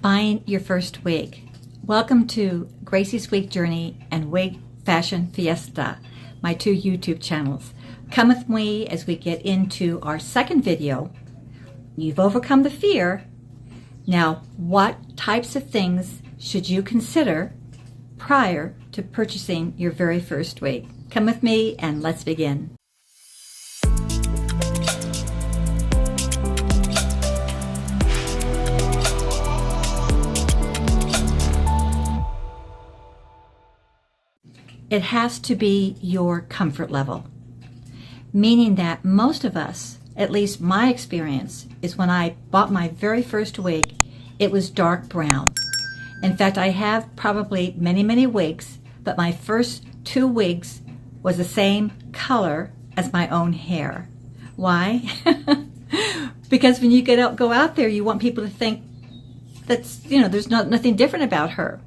buying your first wig. Welcome to Gracie's Wig Journey and Wig Fashion Fiesta, my two YouTube channels. Come with me as we get into our second video. You've overcome the fear. Now, what types of things should you consider prior to purchasing your very first wig? Come with me and let's begin. It has to be your comfort level, meaning that most of us, at least my experience, is when I bought my very first wig, it was dark brown. In fact, I have probably many wigs, but my first two wigs was the same color as my own hair. Why? Because when you go out there, you want people to think that's, there's nothing different about her.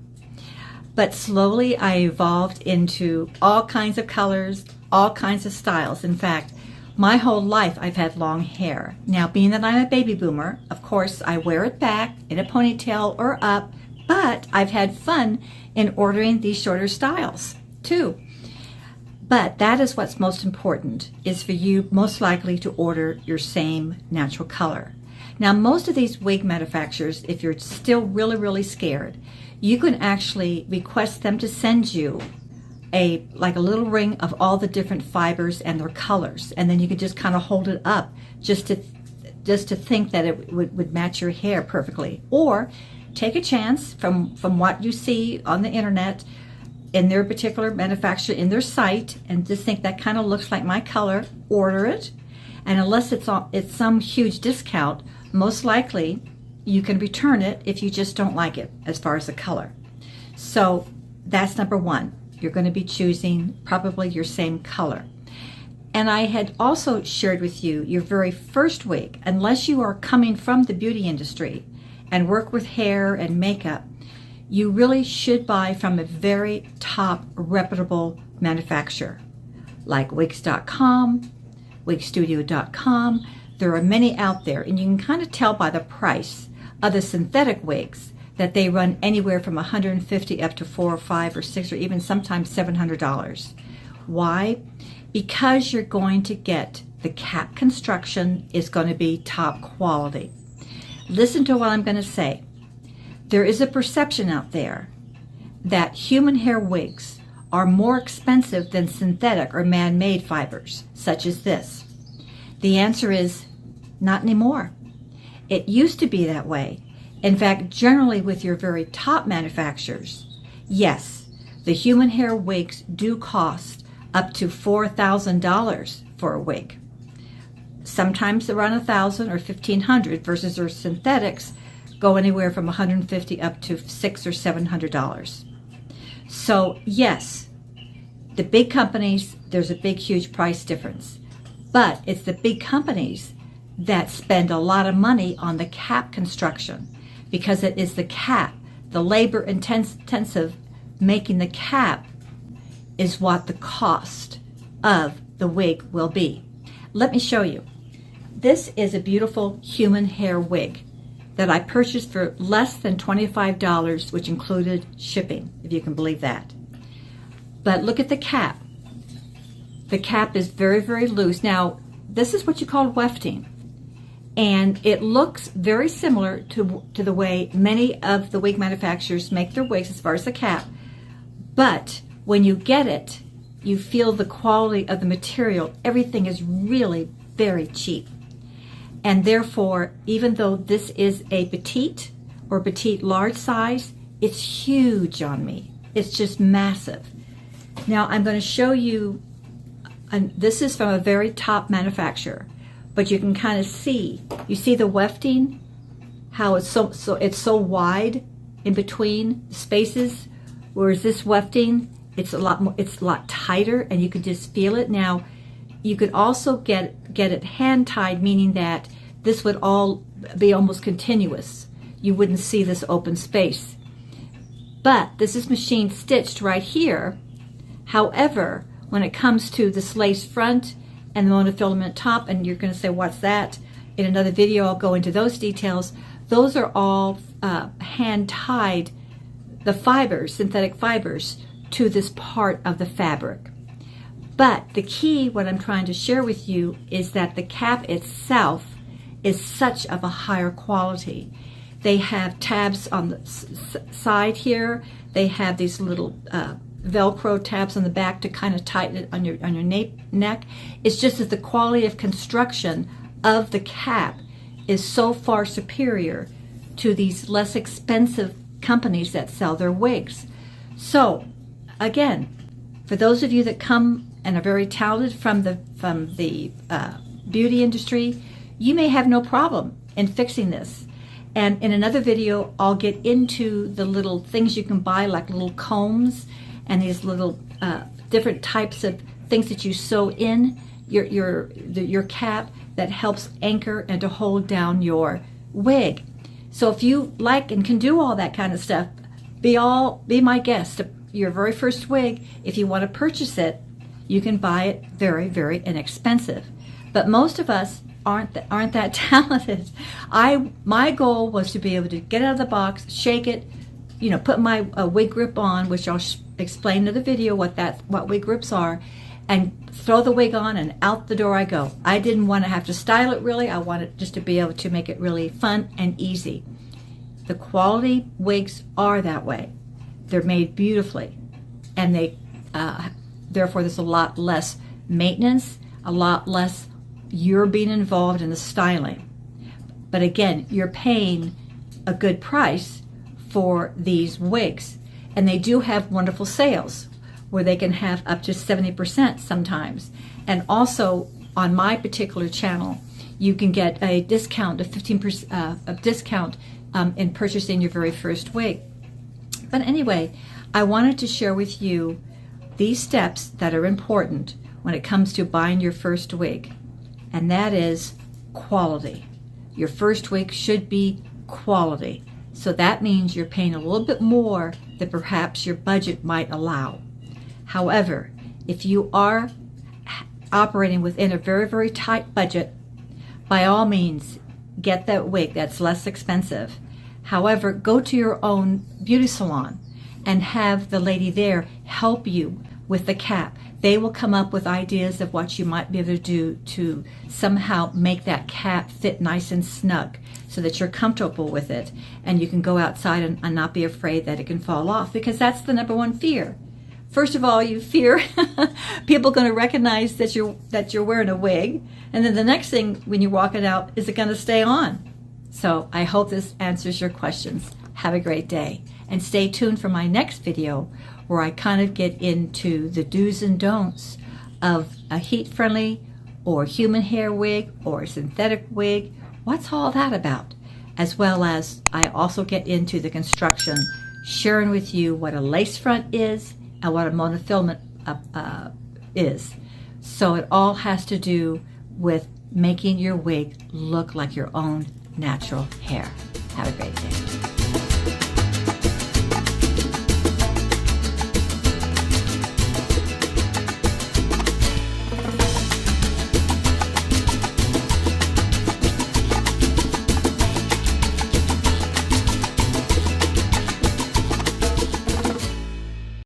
But slowly I evolved into all kinds of colors, all kinds of styles. In fact, my whole life I've had long hair. Now, being that I'm a baby boomer, of course, I wear it back in a ponytail or up, but I've had fun in ordering these shorter styles too. But that is what's most important, is for you most likely to order your same natural color. Now, most of these wig manufacturers, if you're still really scared, you can actually request them to send you a little ring of all the different fibers and their colors, and then you can just kind of hold it up just to think that it would match your hair perfectly. Or take a chance from what you see on the internet in their particular manufacturer, in their site, and just think that kind of looks like my color, order it. And unless it's some huge discount, most likely you can return it if you just don't like it as far as the color. So that's number one. You're going to be choosing probably your same color. And I had also shared with you your very first wig, unless you are coming from the beauty industry and work with hair and makeup, you really should buy from a very top reputable manufacturer like Wigs.com, Wigstudio.com. There are many out there, and you can kind of tell by the price of the synthetic wigs that they run anywhere from $150 up to $4 or $5 or $6 or even sometimes $700. Why? Because you're going to get the cap construction is going to be top quality. Listen to what I'm going to say. There is a perception out there that human hair wigs are more expensive than synthetic or man-made fibers, such as this. The answer is not anymore. It used to be that way. In fact, generally with your very top manufacturers, yes, the human hair wigs do cost up to $4,000 for a wig. Sometimes around $1,000 or $1,500 versus their synthetics go anywhere from $150 up to $600 or $700. So yes, the big companies, there's a big, huge price difference. But it's the big companies that spend a lot of money on the cap construction, because it is the cap, the labor intensive making the cap is what the cost of the wig will be. Let me show you. This is a beautiful human hair wig that I purchased for less than $25, which included shipping, if you can believe that. But look at the cap. The cap is very loose. Now, this is what you call wefting. And it looks very similar to the way many of the wig manufacturers make their wigs as far as the cap. But when you get it, you feel the quality of the material. Everything is really very cheap. And therefore, even though this is a petite or petite large size, it's huge on me. It's just massive. Now I'm going to show you, and this is from a very top manufacturer. But you can kind of see, you see the wefting, how it's so wide in between spaces, whereas this wefting, it's a lot tighter, and you can just feel it. Now, you could also get it hand tied, meaning that this would all be almost continuous. You wouldn't see this open space. But this is machine stitched right here. However, when it comes to this lace front and the monofilament top, and you're going to say, what's that? In another video, I'll go into those details. those are all hand tied, the fibers, synthetic fibers, to this part of the fabric. But the key, what I'm trying to share with you, is that the cap itself is such of a higher quality. They have tabs on the side here. They have these little Velcro tabs on the back to kind of tighten it on your neck. It's just that the quality of construction of the cap is so far superior to these less expensive companies that sell their wigs. So again, for those of you that come and are very talented from the beauty industry, you may have no problem in fixing this. And in another video, I'll get into the little things you can buy, like little combs and these little different types of things that you sew in your cap that helps anchor and to hold down your wig. So if you like and can do all that kind of stuff, be my guest. Your very first wig, if you want to purchase it, you can buy it very, very inexpensive. But most of us aren't that talented. My goal was to be able to get out of the box, shake it, put my wig grip on, which I'll explain in the video what wig grips are, and throw the wig on and out the door I go. I didn't want to have to style it really. I wanted just to be able to make it really fun and easy. The quality wigs are that way. They're made beautifully, and they therefore there's a lot less maintenance, a lot less you're being involved in the styling. But again, you're paying a good price for these wigs, and they do have wonderful sales where they can have up to 70% sometimes. And also on my particular channel, you can get a discount, a 15% discount in purchasing your very first wig. But anyway, I wanted to share with you these steps that are important when it comes to buying your first wig, and that is quality. Your first wig should be quality. So that means you're paying a little bit more than perhaps your budget might allow. However, if you are operating within a very, very tight budget, by all means, get that wig that's less expensive. However, go to your own beauty salon and have the lady there help you with the cap. They will come up with ideas of what you might be able to do to somehow make that cap fit nice and snug so that you're comfortable with it and you can go outside and not be afraid that it can fall off, because that's the number one fear. First of all, you fear people going to recognize that you're wearing a wig, and then the next thing when you walk it out, is it going to stay on? So I hope this answers your questions. Have a great day, and stay tuned for my next video where I kind of get into the do's and don'ts of a heat-friendly or human hair wig or a synthetic wig. What's all that about? As well as I also get into the construction, sharing with you what a lace front is and what a monofilament is. So it all has to do with making your wig look like your own natural hair. Have a great day.